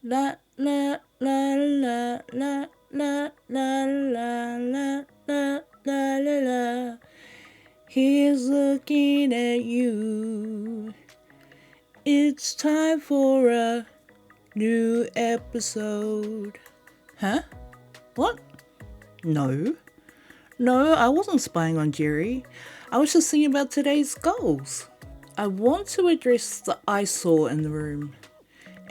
La la la la la la la la la la la la. He's looking at you. It's time for a new episode. Huh? What? No. No, I wasn't spying on Jerry. I was just thinking about today's goals. I want to address the eyesore in the room.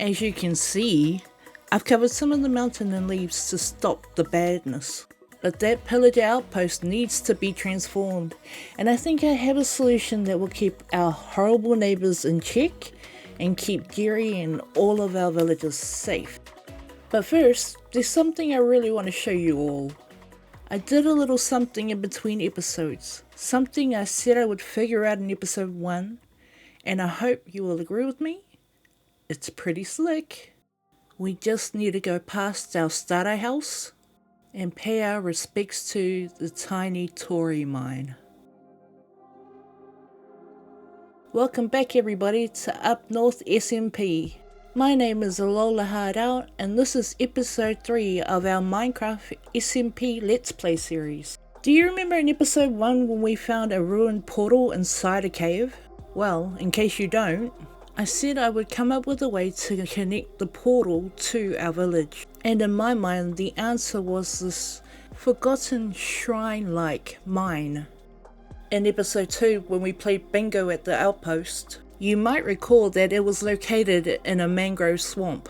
As you can see, I've covered some of the mountain and leaves to stop the badness. But that pillager outpost needs to be transformed, and I think I have a solution that will keep our horrible neighbours in check and keep Jerry and all of our villagers safe. But first, there's something I really want to show you all. I did a little something in between episodes, something I said I would figure out in episode 1, and I hope you will agree with me. It's pretty slick. We just need to go past our starter house and pay our respects to the tiny Tory mine. Welcome back everybody to Up North SMP. My name is Alola Hardout and this is episode 3 of our Minecraft SMP Let's Play series. Do you remember in episode 1 when we found a ruined portal inside a cave? Well, in case you don't, I said I would come up with a way to connect the portal to our village. And in my mind, the answer was this forgotten shrine-like mine. In episode 2, when we played bingo at the outpost, you might recall that it was located in a mangrove swamp.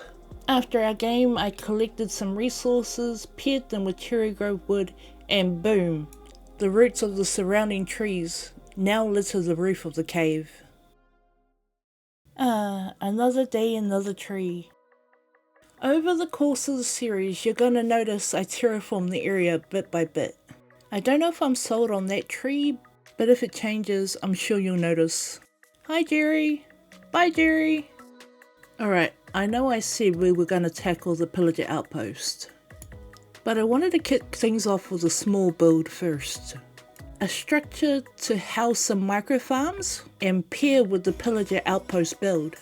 After our game, I collected some resources, paired them with cherry grove wood, and boom, the roots of the surrounding trees now litter the roof of the cave. Another day, another tree. Over the course of the series, you're gonna notice I terraform the area bit by bit. I don't know if I'm sold on that tree, but if it changes, I'm sure you'll notice. Hi Jerry! Bye Jerry! Alright, I know I said we were gonna tackle the pillager outpost, but I wanted to kick things off with a small build first. A structure to house some micro farms and pair with the pillager outpost build.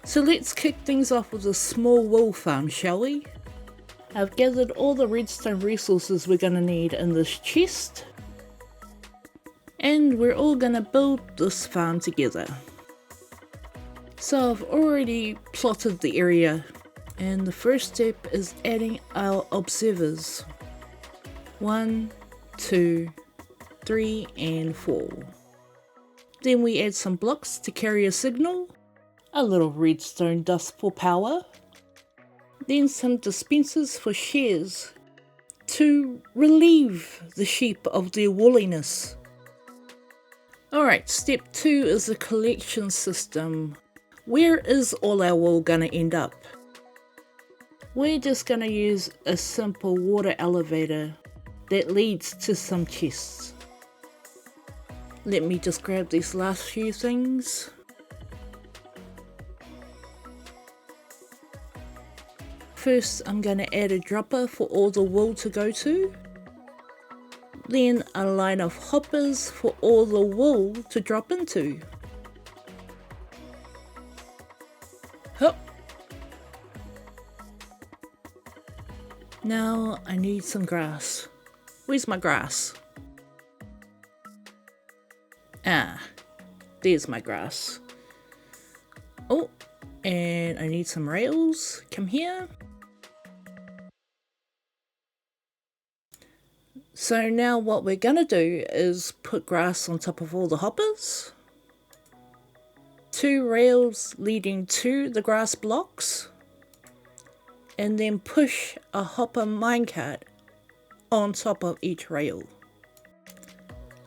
So let's kick things off with a small wool farm, shall we? I've gathered all the redstone resources we're gonna need in this chest, and we're all gonna build this farm together. So I've already plotted the area, and the first step is adding our observers. 1, 2, 3 and 4. Then we add some blocks to carry a signal, a little redstone dust for power, then some dispensers for shares to relieve the sheep of their woolliness. Alright, step 2 is the collection system. Where is all our wool gonna end up? We're just gonna use a simple water elevator that leads to some chests. Let me just grab these last few things. First, I'm going to add a dropper for all the wool to go to. Then a line of hoppers for all the wool to drop into. Hop! Now I need some grass. Where's my grass? Ah, there's my grass. Oh, and I need some rails. Come here. So now what we're gonna do is put grass on top of all the hoppers. 2 rails leading to the grass blocks. And then push a hopper minecart on top of each rail.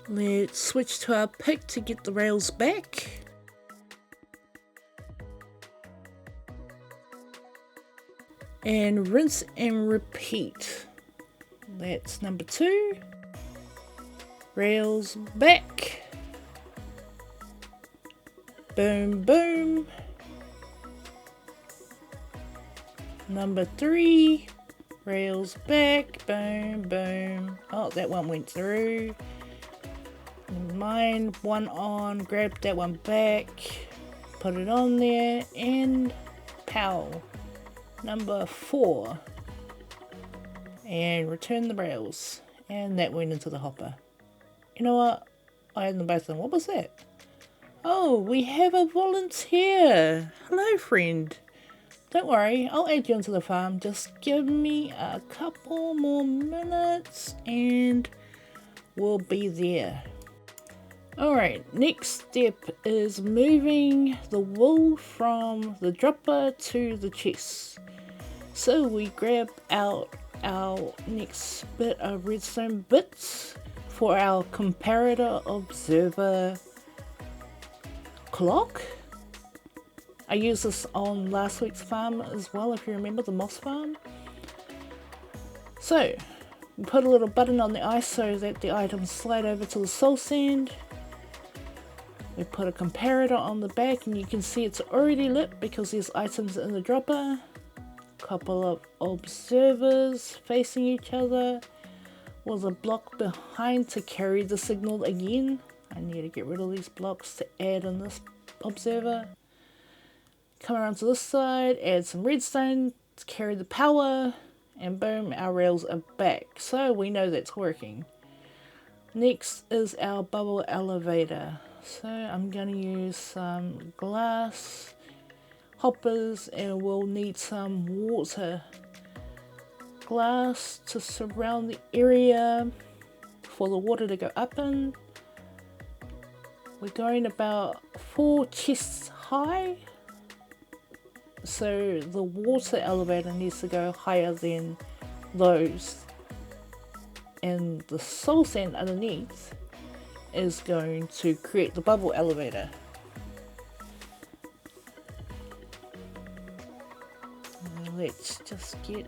Let's switch to our pick to get the rails back. And rinse and repeat. That's number 2. Rails back. Boom, boom. Number 3. Rails back. Boom, boom. Oh, that one went through. Mine, one on, grab that one back, put it on there, and pow. number 4 and return the rails, and that went into the hopper. You know what? I had them both in. What was that? Oh, we have a volunteer. Hello, friend. Don't worry, I'll add you into the farm. Just give me a couple more minutes and we'll be there. Alright, next step is moving the wool from the dropper to the chest. So we grab out our next bit of redstone bits for our comparator observer clock. I used this on last week's farm as well, if you remember, the moss farm. So we put a little button on the ice so that the items slide over to the soul sand. We put a comparator on the back and you can see it's already lit because there's items in the dropper. Couple of observers facing each other with a block behind to carry the signal again. I need to get rid of these blocks to add in this observer. Come around to this side, add some redstone to carry the power, and boom, our rails are back. So we know that's working. Next is our bubble elevator. So I'm going to use some glass hoppers and we'll need some water. Glass to surround the area for the water to go up in. We're going about 4 chests high. So the water elevator needs to go higher than those. And the soul sand underneath is going to create the bubble elevator. Let's just get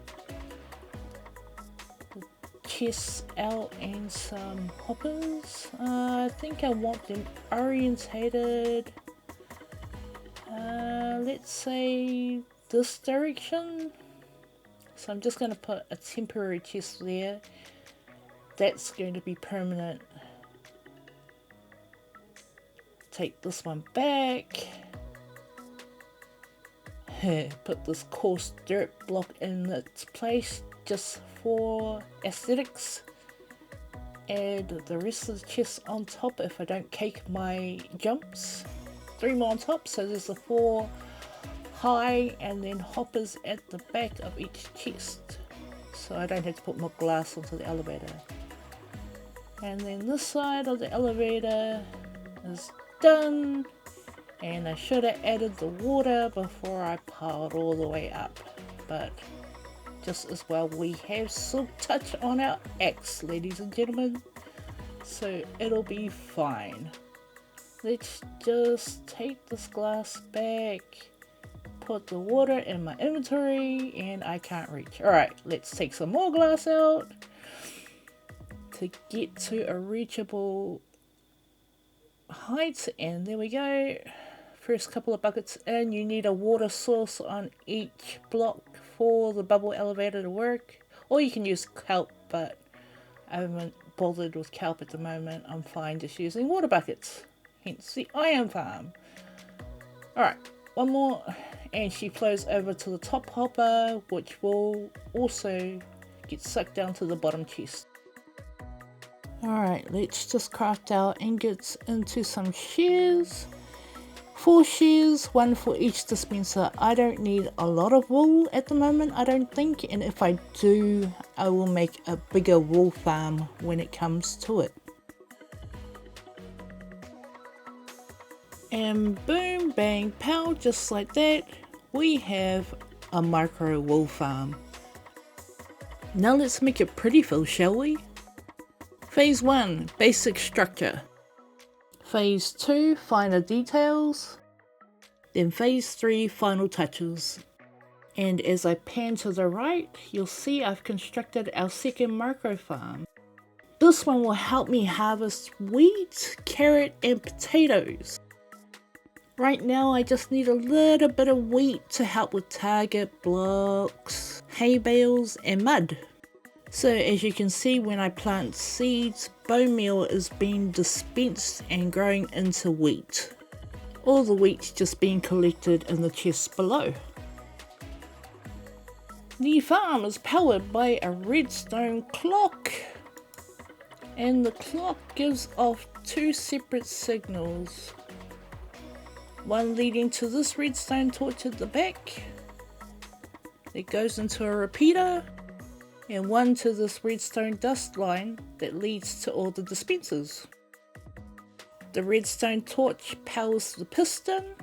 the chests out and some hoppers. I think I want them orientated, let's say this direction. So I'm just going to put a temporary chest there. That's going to be permanent. Take this one back. Put this coarse dirt block in its place just for aesthetics. Add the rest of the chest on top if I don't cake my jumps. 3 more on top, so there's the 4 high and then hoppers at the back of each chest. So I don't have to put more glass onto the elevator. And then this side of the elevator is done. And I should have added the water before I piled all the way up. But just as well, we have silk touch on our axe, ladies and gentlemen. So it'll be fine. Let's just take this glass back. Put the water in my inventory and I can't reach. Alright, let's take some more glass out to get to a reachable height, and there we go. First couple of buckets in. You need a water source on each block for the bubble elevator to work, or you can use kelp, but I haven't bothered with kelp at the moment. I'm fine just using water buckets, hence the iron farm. Alright, one more and she flows over to the top hopper, which will also get sucked down to the bottom chest. Alright, let's just craft our ingots into some shears. 4 shears, 1 for each dispenser. I don't need a lot of wool at the moment, I don't think, and if I do, I will make a bigger wool farm when it comes to it. And boom, bang, pow, just like that, we have a micro wool farm. Now let's make it pretty, Phil, shall we? Phase 1, basic structure. Phase 2, finer details. Then phase 3, final touches. And as I pan to the right, you'll see I've constructed our second micro farm. This one will help me harvest wheat, carrot and potatoes. Right now I just need a little bit of wheat to help with target blocks, hay bales and mud. So as you can see, when I plant seeds, bone meal is being dispensed and growing into wheat. All the wheat's just being collected in the chests below. The farm is powered by a redstone clock, and the clock gives off two separate signals. One leading to this redstone torch at the back that goes into a repeater, and one to this redstone dust line that leads to all the dispensers. The redstone torch powers the piston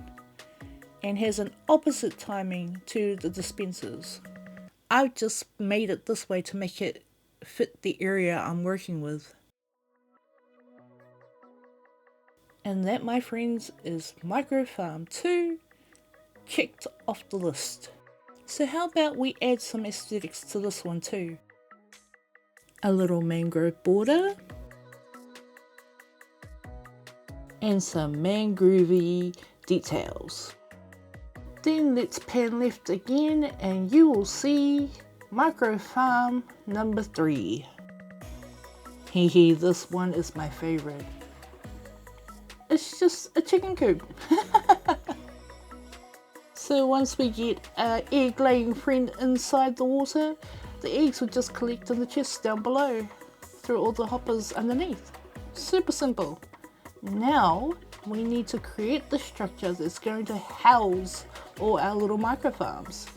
and has an opposite timing to the dispensers. I've just made it this way to make it fit the area I'm working with. And that, my friends, is Micro Farm 2 checked off the list. So how about we add some aesthetics to this one too? A little mangrove border and some mangrovey details. Then let's pan left again and you will see Micro Farm number 3. Hehe, this one is my favorite. It's just a chicken coop. So once we get our egg laying friend inside the water, the eggs will just collect in the chest down below through all the hoppers underneath. Super simple. Now we need to create the structure that's going to house all our little micro farms.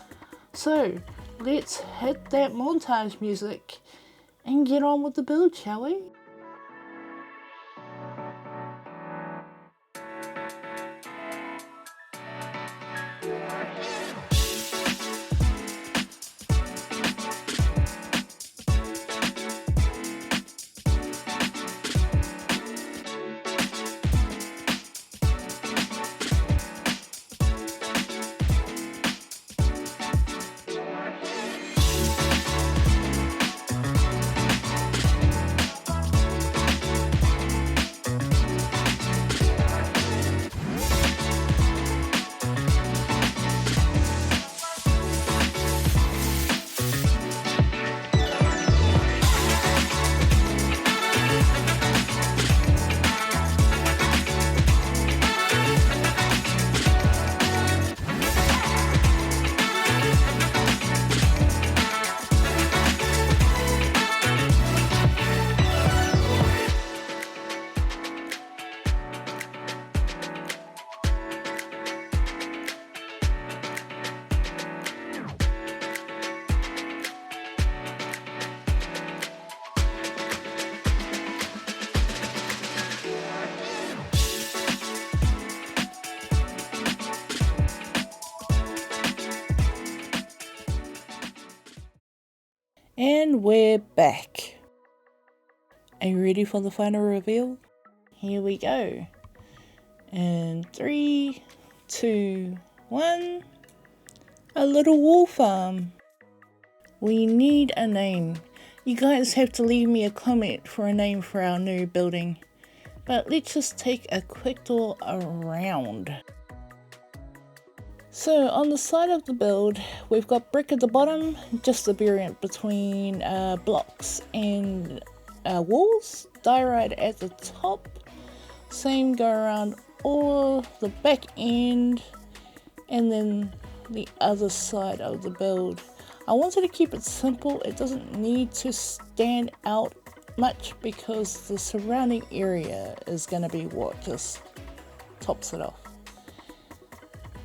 So let's hit that montage music and get on with the build, shall we? And we're back. Are you ready for the final reveal? Here we go. In 3, 2, 1. A little wool farm. We need a name. You guys have to leave me a comment for a name for our new building. But let's just take a quick tour around. So on the side of the build, we've got brick at the bottom, just a variant between blocks and walls, diorite at the top, same go around all the back end, and then the other side of the build. I wanted to keep it simple. It doesn't need to stand out much because the surrounding area is going to be what just tops it off.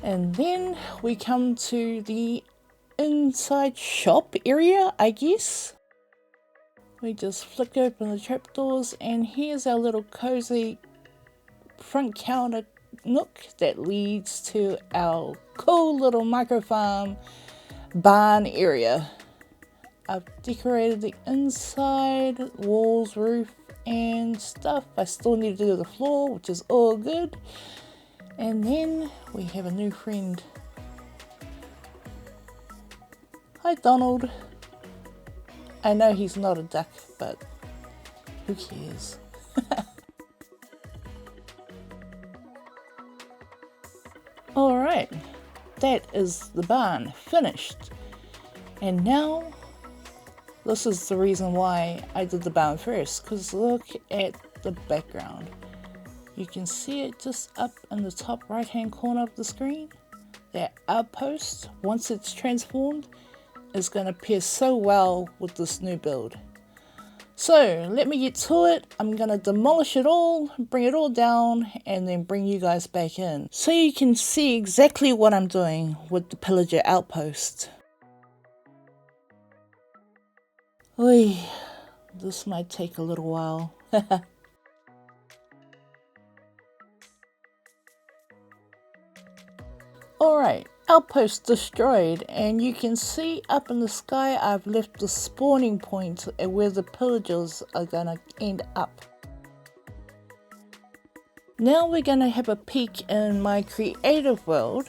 And then we come to the inside shop area, I guess. We just flick open the trapdoors and here's our little cozy front counter nook that leads to our cool little micro farm barn area. I've decorated the inside, walls, roof and stuff. I still need to do the floor, which is all good. And then we have a new friend. Hi Donald. I know he's not a duck, but who cares? Alright, that is the barn finished. And now, this is the reason why I did the barn first, because look at the background. You can see it just up in the top right hand corner of the screen. That outpost, once it's transformed, is going to pair so well with this new build. So let me get to it. I'm going to demolish it all, bring it all down, and then bring you guys back in so you can see exactly what I'm doing with the pillager outpost. Oy, this might take a little while. Alright, outpost destroyed, and you can see up in the sky I've left the spawning point where the pillagers are gonna end up. Now we're gonna have a peek in my creative world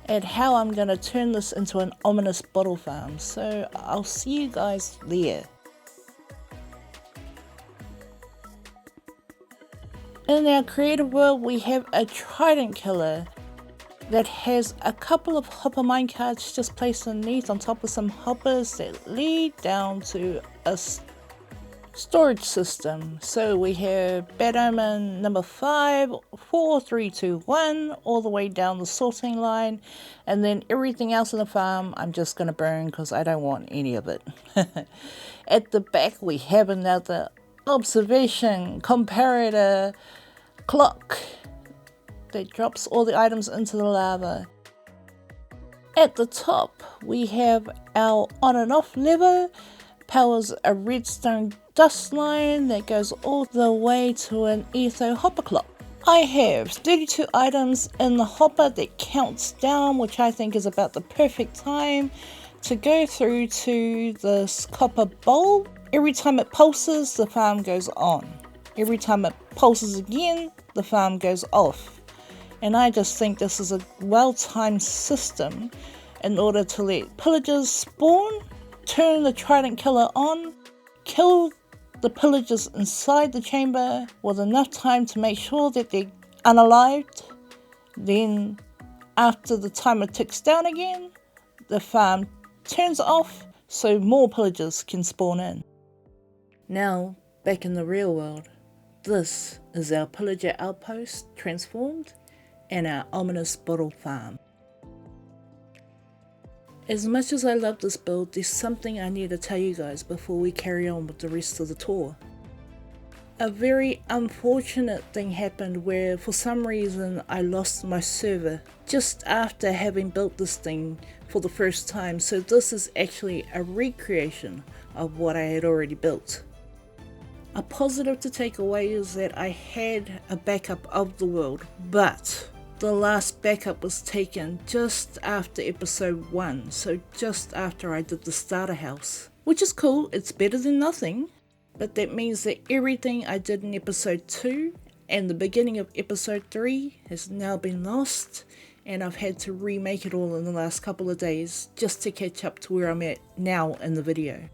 at how I'm gonna turn this into an ominous bottle farm, so I'll see you guys there. In our creative world we have a trident killer that has a couple of hopper minecarts just placed underneath on top of some hoppers that lead down to a storage system. So we have Bad Omen number 5, 4, 3, 2, 1, all the way down the sorting line, and then everything else in the farm I'm just going to burn because I don't want any of it. At the back we have another observation comparator clock that drops all the items into the lava. At the top we have our on and off lever, powers a redstone dust line that goes all the way to an etho hopper clock. I have 32 items in the hopper that counts down, which I think is about the perfect time to go through to this copper bowl. Every time it pulses, the farm goes on. Every time it pulses again, the farm goes off. And I just think this is a well-timed system in order to let pillagers spawn, turn the trident killer on, kill the pillagers inside the chamber with enough time to make sure that they're unalived. Then after the timer ticks down again, the farm turns off so more pillagers can spawn in. Now, back in the real world, this is our pillager outpost transformed and our ominous bottle farm. As much as I love this build, there's something I need to tell you guys before we carry on with the rest of the tour. A very unfortunate thing happened where for some reason I lost my server just after having built this thing for the first time, so this is actually a recreation of what I had already built. A positive to take away is that I had a backup of the world, but the last backup was taken just after episode 1, so just after I did the starter house. Which is cool, it's better than nothing, but that means that everything I did in episode 2 and the beginning of episode 3 has now been lost, and I've had to remake it all in the last couple of days just to catch up to where I'm at now in the video.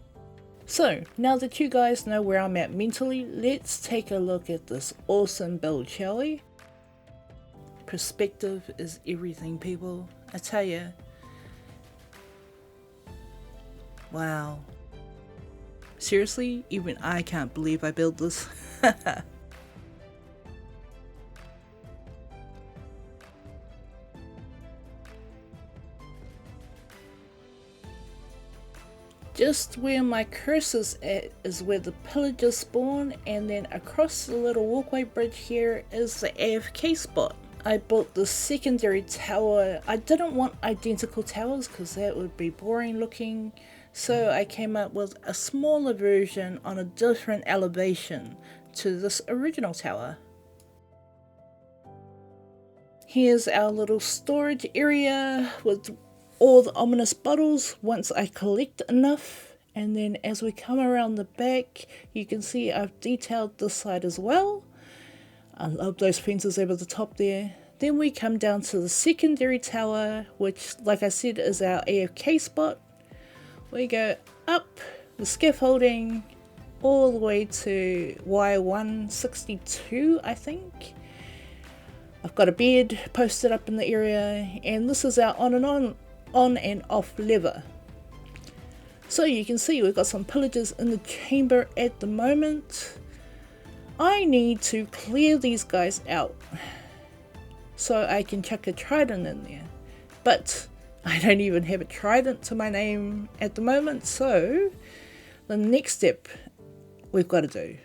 So, now that you guys know where I'm at mentally, let's take a look at this awesome build, shall we? Perspective is everything, people. I tell ya. Wow. Seriously, even I can't believe I built this. Just where my cursor's at is where the pillagers spawn, and then across the little walkway bridge here is the AFK spot. I built the secondary tower. I didn't want identical towers because that would be boring looking, so I came up with a smaller version on a different elevation to this original tower. Here's our little storage area with all the ominous bottles once I collect enough, and then as we come around the back you can see I've detailed this side as well. I love those fences over the top there. Then we come down to the secondary tower, which like I said is our AFK spot. We go up the scaffolding all the way to Y162 I think. I've got a bed posted up in the area, and this is our on and off lever. So you can see we've got some pillagers in the chamber at the moment. I need to clear these guys out so I can chuck a trident in there, but I don't even have a trident to my name at the moment, so the next step we've got to do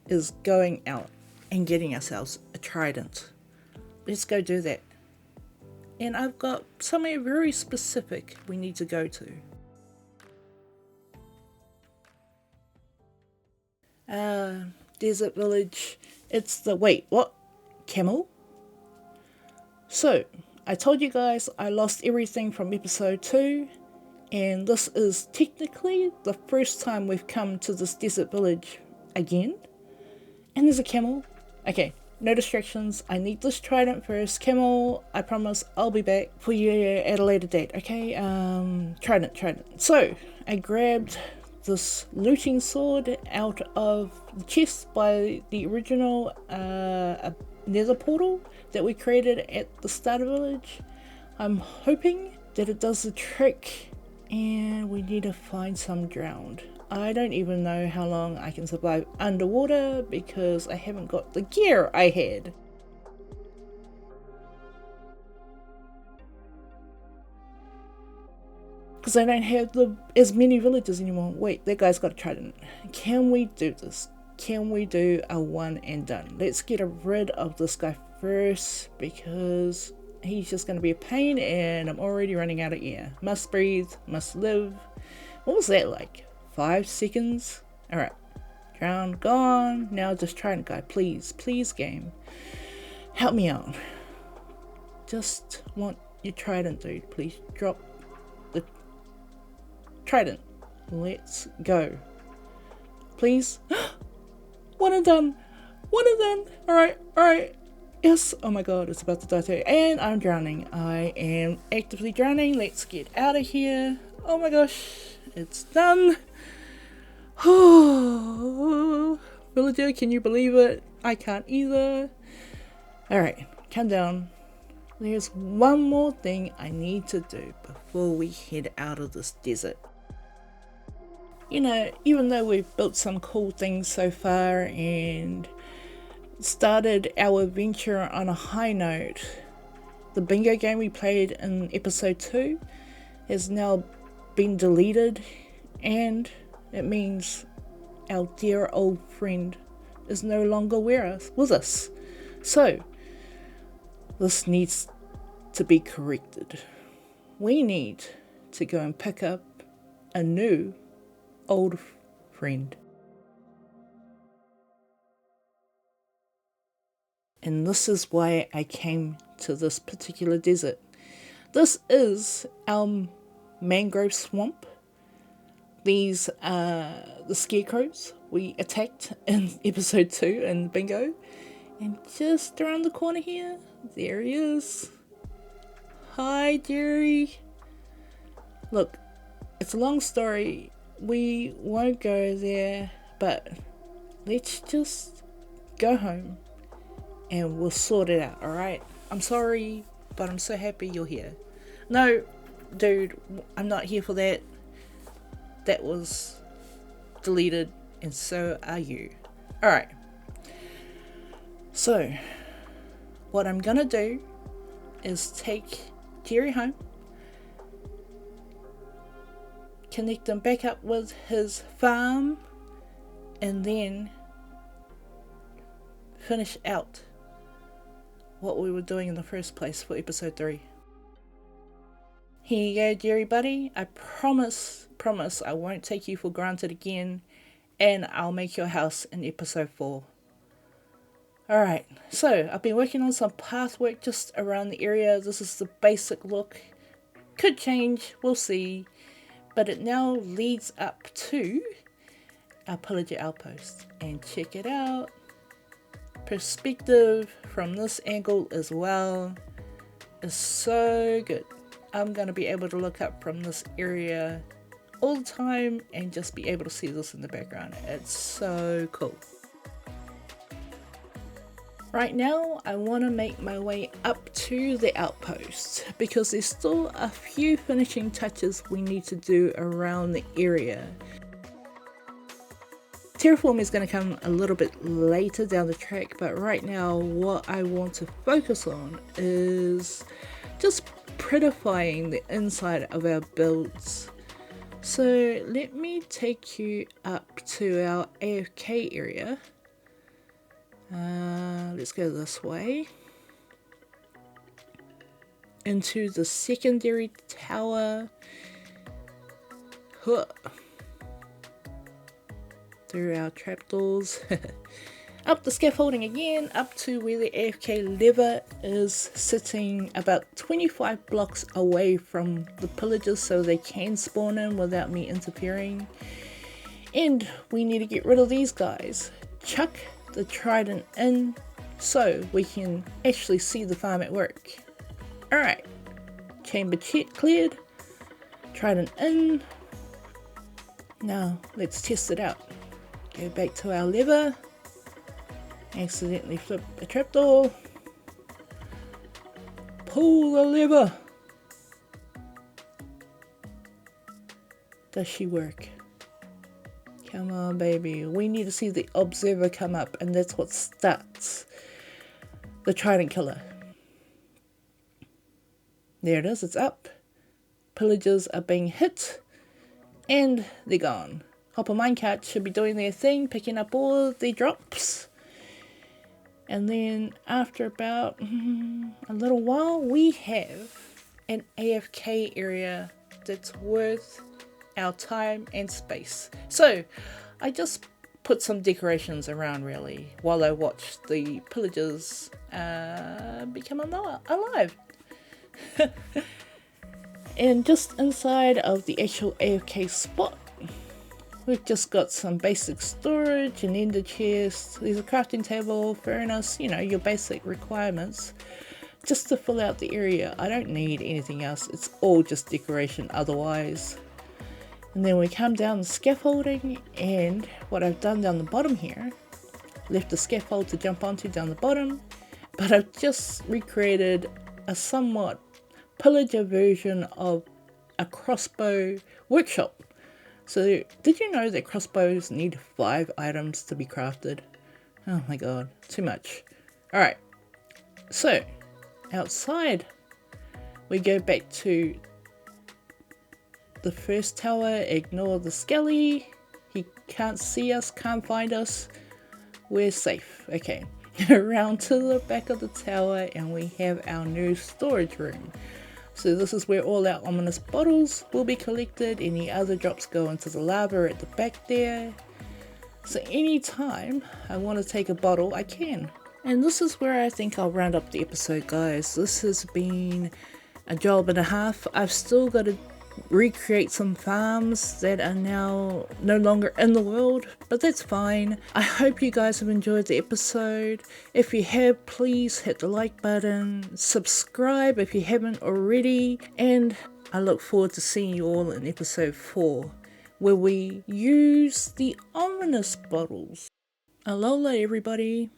is going out and getting ourselves a trident. Let's go do that. And I've got somewhere very specific we need to go to. Desert village. It's the, wait, what? Camel? So, I told you guys I lost everything from episode 2, and this is technically the first time we've come to this desert village again. And there's a camel. Okay, no distractions. I need this trident first. Camel, I promise I'll be back for you at a later date. Okay, trident. So, I grabbed this looting sword out of the chest by the original nether portal that we created at the starter village. I'm hoping that it does the trick, and we need to find some drowned. I don't even know how long I can survive underwater because I haven't got the gear I had. Because I don't have as many villagers anymore. Wait, that guy's got a trident. Can we do this? Can we do a one and done? Let's get rid of this guy first because he's just going to be a pain and I'm already running out of air. Must breathe, must live. What was that like? 5 seconds? Alright. Drown, gone. Now just trident guy. Please game. Help me out. Just want your trident, dude. Please drop the trident. Let's go. Please. One and done. Alright. Yes. Oh my god, it's about to die too. And I'm drowning. I am actively drowning. Let's get out of here. Oh my gosh. It's done. Villager, can you believe it? I can't either. Alright, calm down. There's one more thing I need to do before we head out of this desert. You know, even though we've built some cool things so far and started our adventure on a high note, the bingo game we played in episode 2 has now been deleted, and it means our dear old friend is no longer with us. So, this needs to be corrected. We need to go and pick up a new old friend. And this is why I came to this particular desert. This is our mangrove swamp. These are the scarecrows we attacked in episode 2 in bingo. And just around the corner here, there he is. Hi, Jerry. Look, it's a long story. We won't go there, but let's just go home and we'll sort it out, alright? I'm sorry, but I'm so happy you're here. No, dude, I'm not here for that. That was deleted, and so are you. Alright. So, what I'm gonna do is take Jerry home, connect him back up with his farm, and then finish out what we were doing in the first place for episode 3. Here you go, Jerry buddy. I promise I won't take you for granted again, and I'll make your house in episode 4. Alright, so I've been working on some path work just around the area. This is the basic look. Could change, we'll see. But it now leads up to our pillager outpost. And check it out. Perspective from this angle as well is so good. I'm going to be able to look up from this area all the time and just be able to see this in the background. It's so cool. Right now, I want to make my way up to the outpost because there's still a few finishing touches we need to do around the area. Terraform is going to come a little bit later down the track, but right now what I want to focus on is just prettifying the inside of our builds. So let me take you up to our AFK area. Let's go this way. Into the secondary tower. Huh. Through our trapdoors. Up the scaffolding again, up to where the AFK lever is sitting about 25 blocks away from the pillagers so they can spawn in without me interfering. And we need to get rid of these guys. Chuck the trident in so we can actually see the farm at work. Alright, chamber cleared, trident in. Now let's test it out. Go back to our lever. Accidentally flip a trapdoor. Pull the lever. Does she work? Come on, baby. We need to see the observer come up, and that's what starts the trident killer. There it is, it's up. Pillagers are being hit, and they're gone. Hopper minecart should be doing their thing, picking up all the drops. And then after about a little while, we have an AFK area that's worth our time and space. So I just put some decorations around really while I watched the pillagers become alive. And just inside of the actual AFK spot, we've just got some basic storage, an ender chest, there's a crafting table, furnace, you know, your basic requirements just to fill out the area. I don't need anything else, it's all just decoration otherwise. And then we come down the scaffolding, and what I've done down the bottom here, left the scaffold to jump onto down the bottom, but I've just recreated a somewhat pillager version of a crossbow workshop. So, did you know that crossbows need 5 items to be crafted? Oh my god, too much. Alright, so, outside, we go back to the first tower, ignore the skelly, he can't see us, can't find us, we're safe. Okay, around to the back of the tower, and we have our new storage room. So this is where all our ominous bottles will be collected. Any other drops go into the lava at the back there. So anytime I want to take a bottle, I can. And this is where I think I'll round up the episode, guys. This has been a job and a half. I've still got to recreate some farms that are now no longer in the world, but that's fine. I hope you guys have enjoyed the episode. If you have, please hit the like button, subscribe if you haven't already, and I look forward to seeing you all in episode 4, where we use the ominous bottles. Alola everybody.